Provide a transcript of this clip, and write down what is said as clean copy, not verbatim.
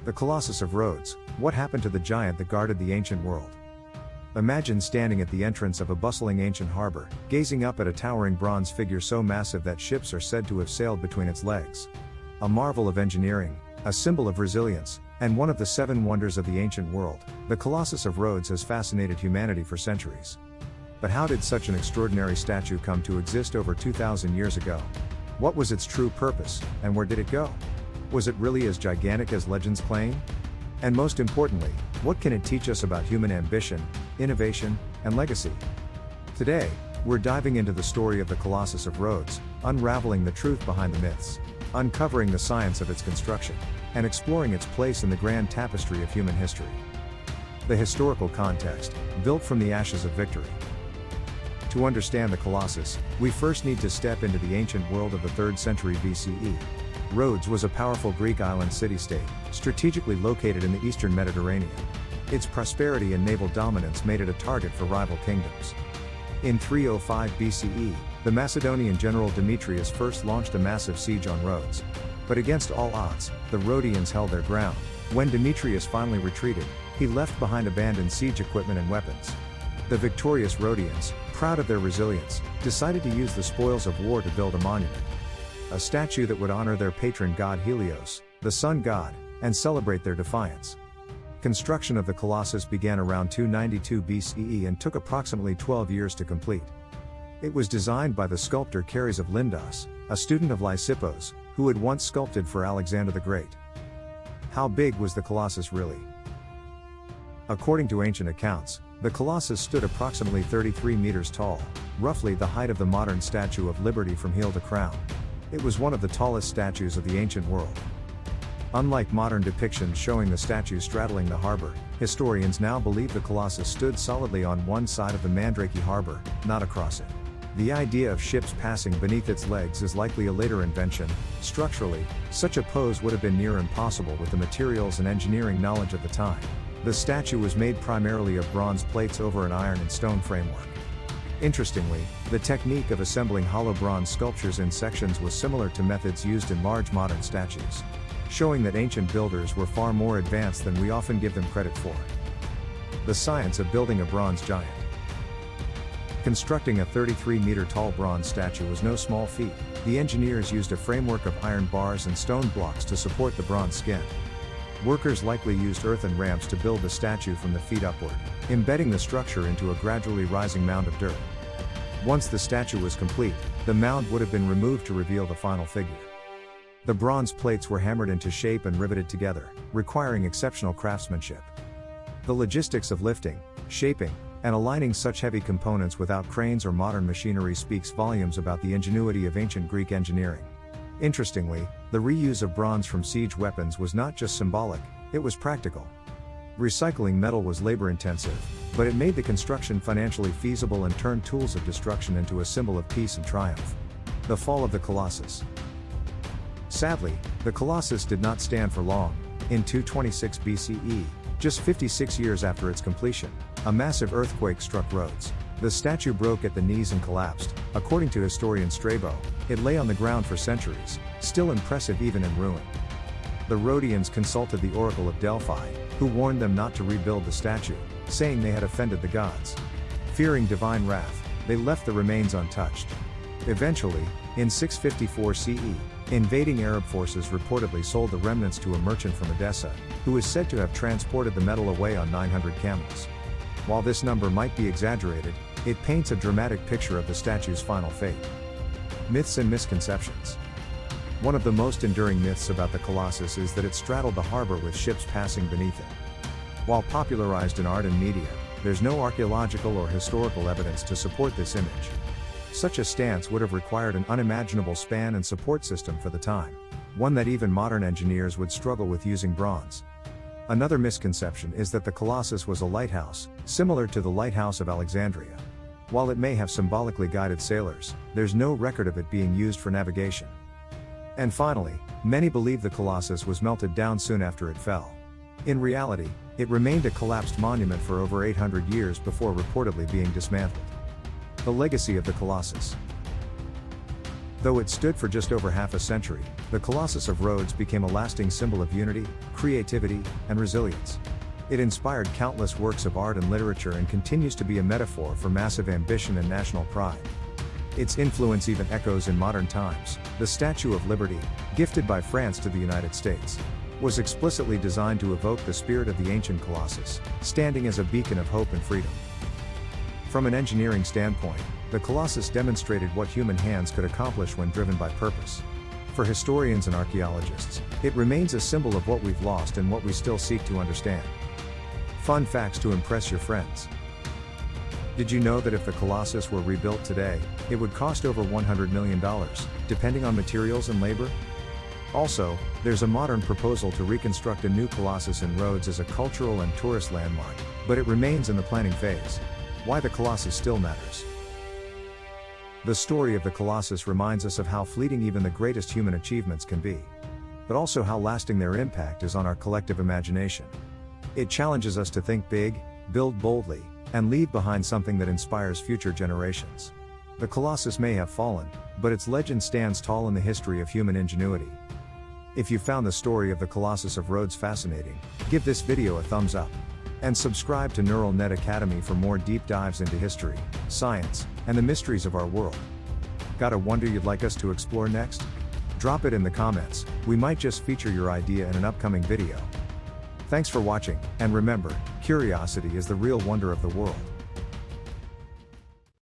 The Colossus of Rhodes, what happened to the giant that guarded the ancient world? Imagine standing at the entrance of a bustling ancient harbor, gazing up at a towering bronze figure so massive that ships are said to have sailed between its legs. A marvel of engineering, a symbol of resilience, and one of the seven wonders of the ancient world, the Colossus of Rhodes has fascinated humanity for centuries. But how did such an extraordinary statue come to exist over 2,000 years ago? What was its true purpose, and where did it go? Was it really as gigantic as legends claim? And most importantly, what can it teach us about human ambition, innovation, and legacy? Today, we're diving into the story of the Colossus of Rhodes, unraveling the truth behind the myths, uncovering the science of its construction, and exploring its place in the grand tapestry of human history. The historical context, built from the ashes of victory. To understand the Colossus, we first need to step into the ancient world of the 3rd century BCE. Rhodes was a powerful Greek island city-state, strategically located in the eastern Mediterranean. Its prosperity and naval dominance made it a target for rival kingdoms. In 305 BCE, the Macedonian general Demetrius first launched a massive siege on Rhodes. But against all odds, the Rhodians held their ground. When Demetrius finally retreated, he left behind abandoned siege equipment and weapons. The victorious Rhodians, proud of their resilience, decided to use the spoils of war to build a monument. A statue that would honor their patron god Helios, the sun god, and celebrate their defiance. Construction of the Colossus began around 292 BCE and took approximately 12 years to complete. It was designed by the sculptor Chares of Lindos, a student of Lysippos, who had once sculpted for Alexander the Great. How big was the Colossus really? According to ancient accounts, the Colossus stood approximately 33 meters tall, roughly the height of the modern Statue of Liberty from heel to crown. It was one of the tallest statues of the ancient world. Unlike modern depictions showing the statue straddling the harbor, historians now believe the Colossus stood solidly on one side of the Mandrake harbor, not across it. The idea of ships passing beneath its legs is likely a later invention. Structurally, such a pose would have been near impossible with the materials and engineering knowledge of the time. The statue was made primarily of bronze plates over an iron and stone framework. Interestingly, the technique of assembling hollow bronze sculptures in sections was similar to methods used in large modern statues, showing that ancient builders were far more advanced than we often give them credit for. The science of building a bronze giant. Constructing a 33-meter-tall bronze statue was no small feat. The engineers used a framework of iron bars and stone blocks to support the bronze skin. Workers likely used earthen ramps to build the statue from the feet upward, embedding the structure into a gradually rising mound of dirt. Once the statue was complete, the mound would have been removed to reveal the final figure. The bronze plates were hammered into shape and riveted together, requiring exceptional craftsmanship. The logistics of lifting, shaping, and aligning such heavy components without cranes or modern machinery speaks volumes about the ingenuity of ancient Greek engineering. Interestingly, the reuse of bronze from siege weapons was not just symbolic, it was practical. Recycling metal was labor-intensive, but it made the construction financially feasible and turned tools of destruction into a symbol of peace and triumph. The fall of the Colossus. Sadly, the Colossus did not stand for long. In 226 BCE, just 56 years after its completion, a massive earthquake struck Rhodes. The statue broke at the knees and collapsed. According to historian Strabo, it lay on the ground for centuries, still impressive even in ruin. The Rhodians consulted the Oracle of Delphi, who warned them not to rebuild the statue, saying they had offended the gods. Fearing divine wrath, they left the remains untouched. Eventually, in 654 CE, invading Arab forces reportedly sold the remnants to a merchant from Edessa, who is said to have transported the metal away on 900 camels. While this number might be exaggerated, it paints a dramatic picture of the statue's final fate. Myths and misconceptions. One of the most enduring myths about the Colossus is that it straddled the harbor with ships passing beneath it. While popularized in art and media, there's no archaeological or historical evidence to support this image. Such a stance would have required an unimaginable span and support system for the time, one that even modern engineers would struggle with using bronze. Another misconception is that the Colossus was a lighthouse, similar to the Lighthouse of Alexandria. While it may have symbolically guided sailors, there's no record of it being used for navigation. And finally, many believe the Colossus was melted down soon after it fell. In reality, it remained a collapsed monument for over 800 years before reportedly being dismantled. The legacy of the Colossus. Though it stood for just over half a century, the Colossus of Rhodes became a lasting symbol of unity, creativity, and resilience. It inspired countless works of art and literature and continues to be a metaphor for massive ambition and national pride. Its influence even echoes in modern times. The Statue of Liberty, gifted by France to the United States, was explicitly designed to evoke the spirit of the ancient Colossus, standing as a beacon of hope and freedom. From an engineering standpoint, the Colossus demonstrated what human hands could accomplish when driven by purpose. For historians and archaeologists, it remains a symbol of what we've lost and what we still seek to understand. Fun facts to impress your friends. Did you know that if the Colossus were rebuilt today, it would cost over $100 million, depending on materials and labor? Also, there's a modern proposal to reconstruct a new Colossus in Rhodes as a cultural and tourist landmark, but it remains in the planning phase. Why the Colossus still matters. The story of the Colossus reminds us of how fleeting even the greatest human achievements can be, but also how lasting their impact is on our collective imagination. It challenges us to think big, build boldly, and leave behind something that inspires future generations. The Colossus may have fallen, but its legend stands tall in the history of human ingenuity. If you found the story of the Colossus of Rhodes fascinating, give this video a thumbs up. And subscribe to NeuralNet Academy for more deep dives into history, science, and the mysteries of our world. Got a wonder you'd like us to explore next? Drop it in the comments, we might just feature your idea in an upcoming video. Thanks for watching, and remember, curiosity is the real wonder of the world.